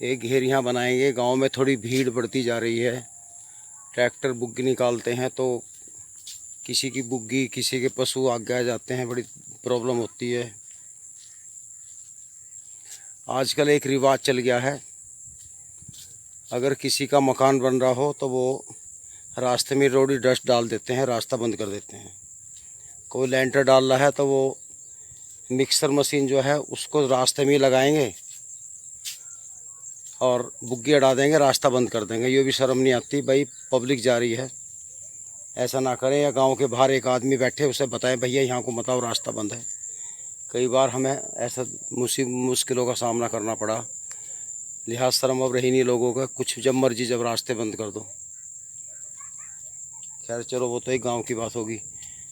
एक घेर यहाँ बनाएंगे। गांव में थोड़ी भीड़ बढ़ती जा रही है, ट्रैक्टर बुग्गी निकालते हैं तो किसी की बुग्गी, किसी के पशु आगे आ जाते हैं, बड़ी प्रॉब्लम होती है। आजकल एक रिवाज चल गया है, अगर किसी का मकान बन रहा हो तो वो रास्ते में रोडी डस्ट डाल देते हैं, रास्ता बंद कर देते हैं। कोई लेंटर डाल रहा है तो वो मिक्सर मशीन जो है उसको रास्ते में ही लगाएंगे और बुग्गी अड़ा देंगे, रास्ता बंद कर देंगे। ये भी शर्म नहीं आती भाई, पब्लिक जा रही है, ऐसा ना करें। या गांव के बाहर एक आदमी बैठे, उसे बताएं भैया यहाँ को मत आओ, रास्ता बंद है। कई बार हमें ऐसा मुश्किलों का सामना करना पड़ा, लिहाज शर्म अब रही नहीं लोगों का, कुछ जब मर्जी जब रास्ते बंद कर दो। खैर चलो, वो तो एक गांव की बात होगी।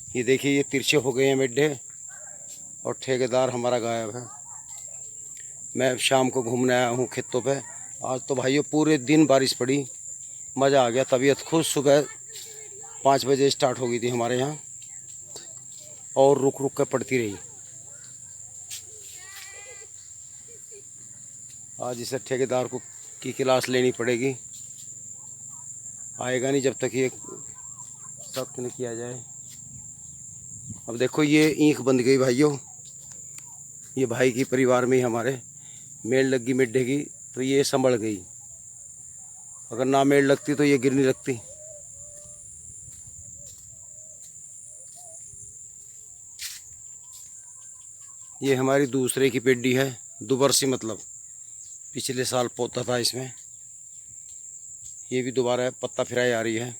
ये देखिए, ये तिरछे हो गए हैं मिड्ढे और ठेकेदार हमारा गायब है। मैं शाम को घूमने आया हूँ खेतों पे। आज तो भाइयों पूरे दिन बारिश पड़ी, मज़ा आ गया, तबीयत खुद। सुबह 5 बजे स्टार्ट हो गई थी हमारे यहाँ और रुक रुक कर पड़ती रही। आज इसे ठेकेदार को की क्लास लेनी पड़ेगी, आएगा नहीं जब तक ये सख्त नहीं किया जाए। अब देखो ये ईंख बंध गई भाइयों, ये भाई की परिवार में ही हमारे मेल लग गई मिड्ढे की, तो ये संभल गई। अगर ना मेल लगती तो ये गिरने लगती। ये हमारी दूसरे की पेड्डी है, दुबरसी, मतलब पिछले साल पौधा था इसमें, ये भी दोबारा पत्ता फिराई आ रही है।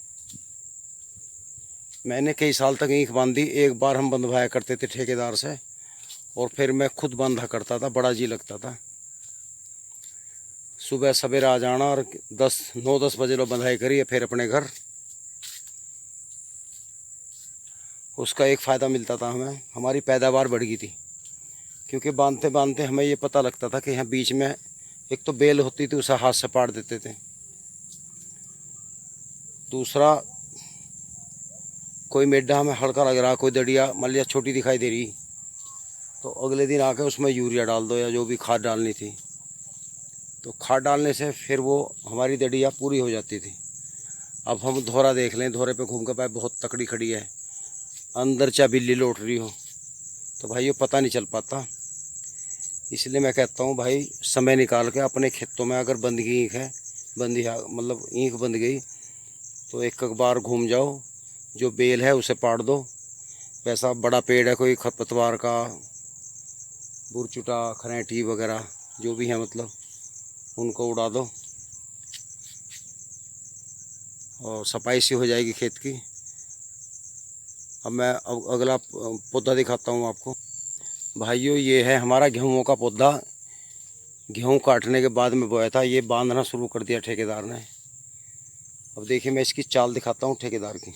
मैंने कई साल तक ईंख बांधी, एक बार हम बंधवाया करते थे ठेकेदार से और फिर मैं खुद बांधा करता था, बड़ा जी लगता था। सुबह सवेरा आ जाना और 9-10 बजे लो बंधाई करिए, फिर अपने घर। उसका एक फ़ायदा मिलता था हमें, हमारी पैदावार बढ़ गई थी, क्योंकि बांधते बांधते हमें ये पता लगता था कि यहाँ बीच में एक तो बेल होती थी, उसे हाथ से पाड़ देते थे। दूसरा, कोई मेड्ढा हमें हल्का लग रहा, कोई दड़िया मान लिया छोटी दिखाई दे रही, तो अगले दिन आके उसमें यूरिया डाल दो या जो भी खाद डालनी थी। तो खाद डालने से फिर वो हमारी दड़िया पूरी हो जाती थी। अब हम धोरा देख लें, धोरे पे घूम कर पाए बहुत तकड़ी खड़ी है, अंदर चाहे बिल्ली लौट रही हो, तो भाई ये पता नहीं चल पाता। इसलिए मैं कहता हूँ भाई, समय निकाल के अपने खेतों में अगर बंदगी ईंख है, मतलब ईंख बंद गई, तो एक बार घूम जाओ, जो बेल है उसे पाड़ दो। वैसा बड़ा पेड़ है कोई खरपतवार का, बुरचुटा, खरेंटी वगैरह जो भी है, मतलब उनको उड़ा दो और सफाई सी हो जाएगी खेत की। अब मैं अगला पौधा दिखाता हूँ आपको भाइयों। ये है हमारा गेहूँ का पौधा, गेहूँ काटने के बाद में बोया था, ये बांधना शुरू कर दिया ठेकेदार ने। अब देखिए मैं इसकी चाल दिखाता हूँ ठेकेदार की।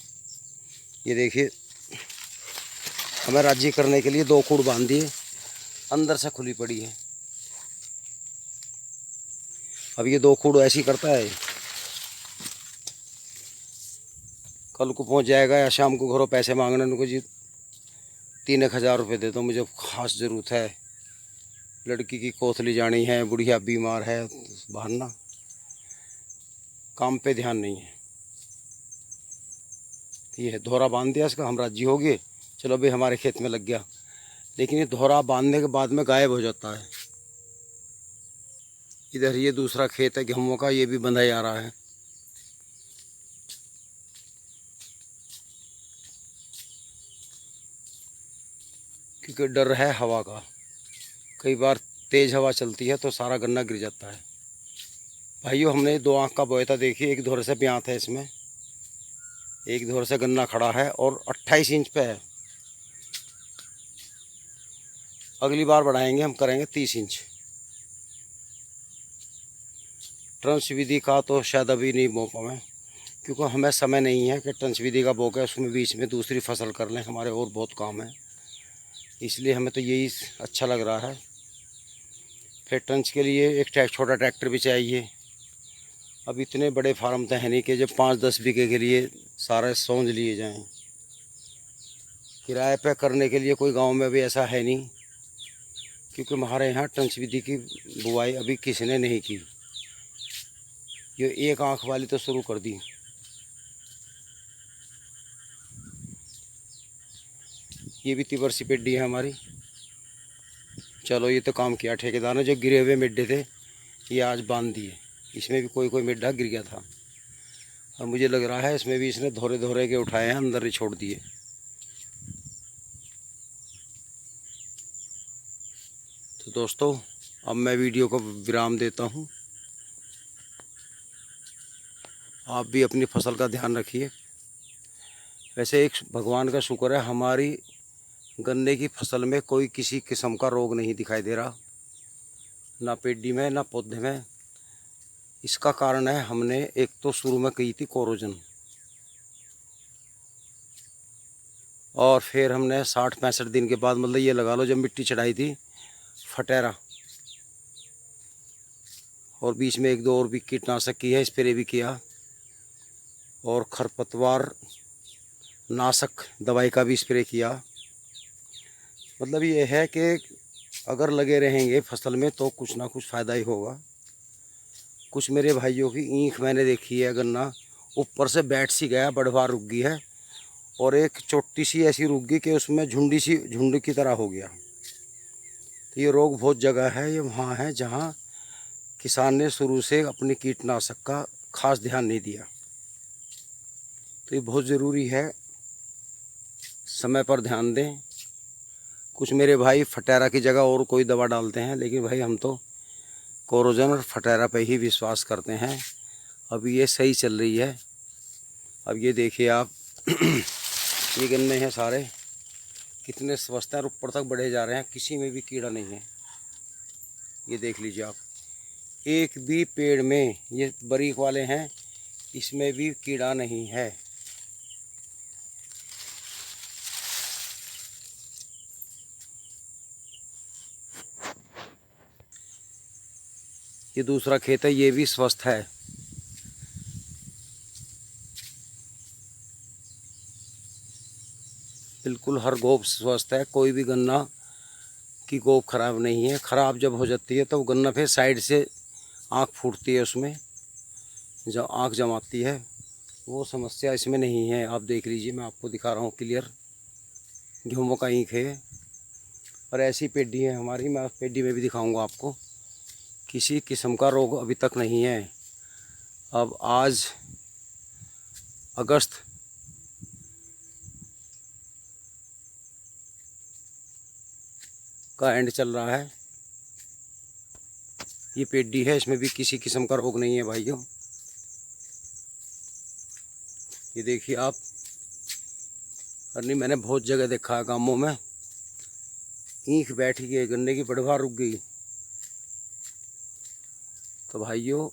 ये देखिए, हमें राजी करने के लिए 2 कूड़ बांध दिए, अंदर से खुली पड़ी है। अब ये 2 कूड़ ऐसी करता है, कल को पहुंच जाएगा या शाम को घरों पैसे मांगने उनको, जी 3-1 हज़ार रुपये दे दो, मुझे खास ज़रूरत है, लड़की की कोसली जानी है, बुढ़िया बीमार है, बाहर ना, काम पे ध्यान नहीं है। ये है धोरा बांध दिया इसका, हम राजी हो गए, चलो भाई हमारे खेत में लग गया। लेकिन ये धोरा बांधने के बाद में गायब हो जाता है। इधर ये दूसरा खेत है गेहूं का, ये भी बंधा जा रहा है। क्योंकि डर है हवा का, कई बार तेज़ हवा चलती है तो सारा गन्ना गिर जाता है। भाइयों हमने 2 आँख का बोया था, देखिए एक धोरे से ब्यांत है इसमें, एक धोरे से गन्ना खड़ा है और 28 इंच पे है। अगली बार बढ़ाएंगे, हम करेंगे 30 इंच। ट्रंच विधि का तो शायद अभी नहीं बो पाएँ, क्योंकि हमें समय नहीं है कि ट्रंच विधि का बो के उसमें बीच में दूसरी फसल कर लें, हमारे और बहुत काम है। इसलिए हमें तो यही अच्छा लग रहा है। फिर ट्रंच के लिए एक छोटा ट्रैक्टर भी चाहिए। अब इतने बड़े फार्म तो है नहीं कि जब 5-10 बीघे के लिए सारे सौंज लिए जाएं। किराए पे करने के लिए कोई गांव में भी ऐसा है नहीं, क्योंकि हमारे यहाँ ट्रंच विधि की बुआई अभी किसी ने नहीं की। ये एक आँख वाली तो शुरू कर दी। ये भी तिबर सी पेड्डी है हमारी। चलो ये तो काम किया ठेकेदार ने, जो गिरे हुए मिड्डे थे ये आज बांध दिए। इसमें भी कोई कोई मिड्डा गिर गया था, और मुझे लग रहा है इसमें भी इसने धोरे धोरे के उठाए हैं, अंदर ही छोड़ दिए। तो दोस्तों अब मैं वीडियो को विराम देता हूँ। आप भी अपनी फसल का ध्यान रखिए। वैसे एक भगवान का शुक्र है, हमारी गन्ने की फसल में कोई किसी किस्म का रोग नहीं दिखाई दे रहा, ना पेड्डी में ना पौधे में। इसका कारण है हमने एक तो शुरू में की थी कोरोजन, और फिर हमने 60-65 दिन के बाद, मतलब ये लगा लो जब मिट्टी चढ़ाई थी, फटेरा, और बीच में 1-2 और भी कीटनाशक की है, स्प्रे भी किया, और खरपतवार नाशक दवाई का भी स्प्रे किया। मतलब ये है कि अगर लगे रहेंगे फसल में तो कुछ ना कुछ फ़ायदा ही होगा। कुछ मेरे भाइयों की ईंख मैंने देखी है, गन्ना ऊपर से बैठ सी गया, बढ़वार रुक गई है, और एक चोटी सी ऐसी रुक गई कि उसमें झुंड की तरह हो गया। तो ये रोग बहुत जगह है, ये वहाँ है जहाँ किसान ने शुरू से अपनी कीटनाशक का खास ध्यान नहीं दिया। तो ये बहुत ज़रूरी है, समय पर ध्यान दें। कुछ मेरे भाई फटेरा की जगह और कोई दवा डालते हैं, लेकिन भाई हम तो कोरोजन और फटेरा पे ही विश्वास करते हैं। अब ये सही चल रही है। अब ये देखिए आप ये गन्ने हैं सारे, कितने स्वस्थ हैं, ऊपर तक बढ़े जा रहे हैं, किसी में भी कीड़ा नहीं है। ये देख लीजिए आप, एक भी पेड़ में, ये बारीक वाले हैं, इसमें भी कीड़ा नहीं है। ये दूसरा खेत है, ये भी स्वस्थ है। बिल्कुल हर गोब स्वस्थ है, कोई भी गन्ना की गोब खराब नहीं है। खराब जब हो जाती है तो वो गन्ना फिर साइड से आँख फूटती है, उसमें जब आँख जमाती है, वो समस्या इसमें नहीं है। आप देख लीजिए, मैं आपको दिखा रहा हूँ क्लियर, गेहूँ का ईंख है। और ऐसी पेड्डी है हमारी, मैं पेड्डी में भी दिखाऊंगा आपको। किसी किस्म का रोग अभी तक नहीं है। अब आज अगस्त का एंड चल रहा है। ये पेड्डी है, इसमें भी किसी किस्म का रोग नहीं है भाइयों। ये देखिए आप, और नहीं मैंने बहुत जगह देखा है गांवों में, ईंख बैठ गई, गन्ने की बढ़वार रुक गई। तो भाइयों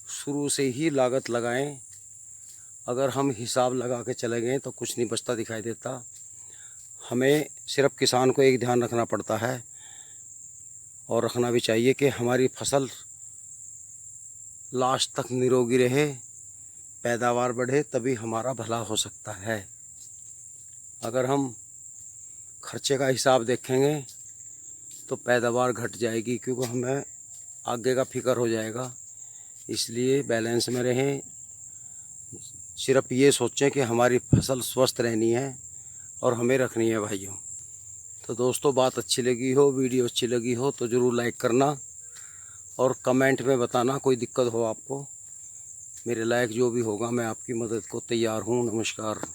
शुरू से ही लागत लगाएं। अगर हम हिसाब लगा के चले गए तो कुछ नहीं बचता दिखाई देता। हमें सिर्फ किसान को एक ध्यान रखना पड़ता है, और रखना भी चाहिए, कि हमारी फसल लास्ट तक निरोगी रहे, पैदावार बढ़े, तभी हमारा भला हो सकता है। अगर हम खर्चे का हिसाब देखेंगे तो पैदावार घट जाएगी, क्योंकि हमें आगे का फिक्र हो जाएगा। इसलिए बैलेंस में रहें, सिर्फ ये सोचें कि हमारी फसल स्वस्थ रहनी है और हमें रखनी है भाइयों। तो दोस्तों बात अच्छी लगी हो, वीडियो अच्छी लगी हो तो ज़रूर लाइक करना, और कमेंट में बताना कोई दिक्कत हो आपको। मेरे लायक जो भी होगा मैं आपकी मदद को तैयार हूँ। नमस्कार।